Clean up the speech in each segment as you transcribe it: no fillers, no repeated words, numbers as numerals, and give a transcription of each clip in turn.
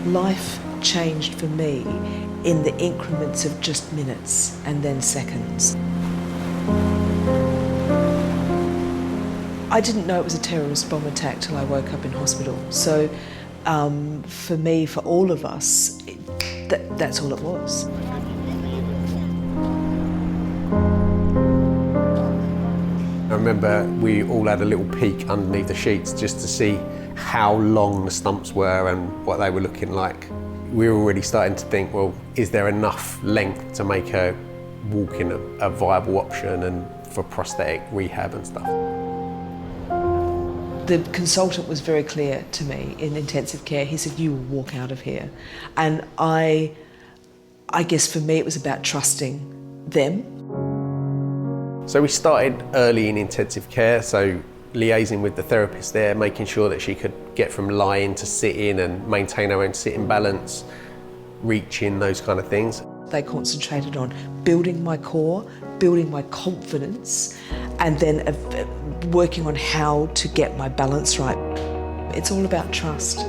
life changed for me in the increments of just minutes and then seconds. I didn't know it was a terrorist bomb attack till I woke up in hospital. So for me, for all of us, that's all it was. I remember we all had a little peek underneath the sheets just to see how long the stumps were and what they were looking like. We were already starting to think, well, is there enough length to make her walking a viable option and for prosthetic rehab and stuff? The consultant was very clear to me in intensive care. He said, you will walk out of here. And I guess for me it was about trusting them. So we started early in intensive care, so liaising with the therapist there, making sure that she could get from lying to sitting and maintain her own sitting balance, reaching, those kind of things. They concentrated on building my core, building my confidence, and then working on how to get my balance right. It's all about trust.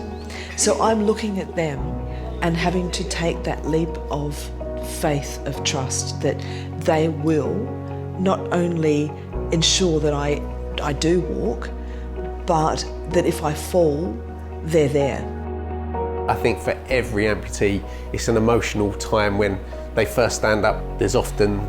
So I'm looking at them and having to take that leap of faith, of trust, that they will not only ensure that I do walk, but that if I fall, they're there. I think for every amputee, it's an emotional time when they first stand up. There's often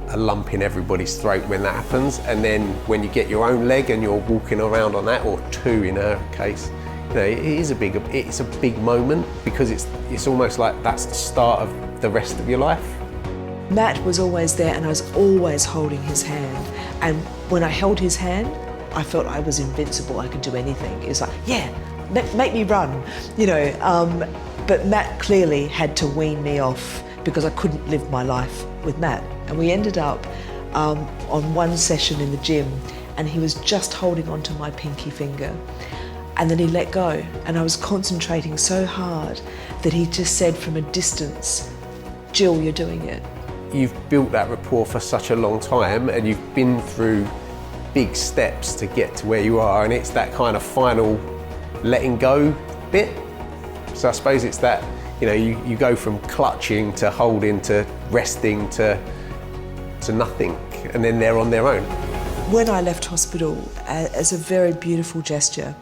a lump in everybody's throat when that happens, and then when you get your own leg and you're walking around on that, or two in her case, you know, it's a big moment, because it's almost like that's the start of the rest of your life. Matt was always there, and I was always holding his hand. And when I held his hand, I felt I was invincible. I could do anything. It was like, yeah, make me run, you know. But Matt clearly had to wean me off because I couldn't live my life with Matt. And we ended up on one session in the gym, and he was just holding onto my pinky finger. And then he let go, and I was concentrating so hard that he just said from a distance, Jill, you're doing it. You've built that rapport for such a long time, and you've been through big steps to get to where you are, and it's that kind of final letting go bit. So I suppose it's that, you know, you go from clutching to holding to resting to nothing, and then they're on their own. When I left hospital, as a very beautiful gesture,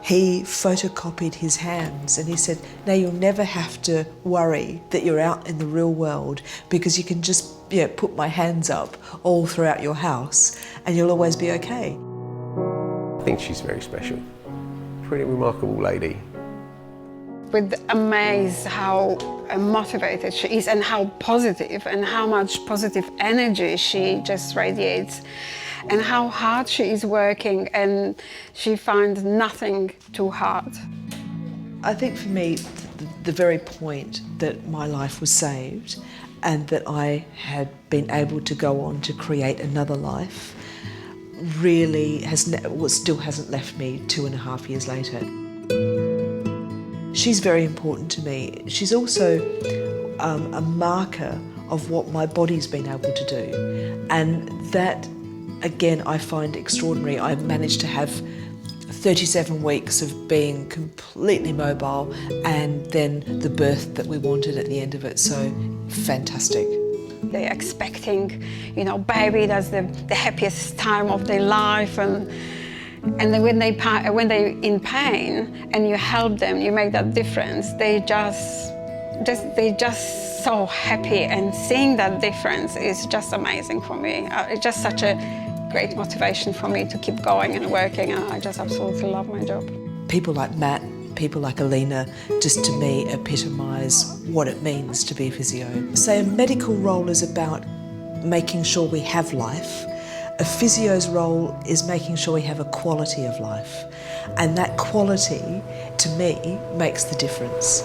he photocopied his hands and he said, now you'll never have to worry that you're out in the real world, because you can just put my hands up all throughout your house and you'll always be okay. I think she's very special. Pretty remarkable lady. We're amazed how motivated she is, and how positive, and how much positive energy she just radiates, and how hard she is working, and she finds nothing too hard. I think for me, the very point that my life was saved and that I had been able to go on to create another life really still hasn't left me 2.5 years later. She's very important to me. She's also a marker of what my body's been able to do. And that, again, I find extraordinary. I managed to have 37 weeks of being completely mobile, and then the birth that we wanted at the end of it. So fantastic. They're expecting, you know, baby, that's the happiest time of their life, and then when they're in pain and you help them, you make that difference, they're just so happy, and seeing that difference is just amazing for me. It's just such a great motivation for me to keep going and working, and I just absolutely love my job. People like Matt, people like Alina, just to me epitomise what it means to be a physio. So a medical role is about making sure we have life. A physio's role is making sure we have a quality of life. And that quality, to me, makes the difference.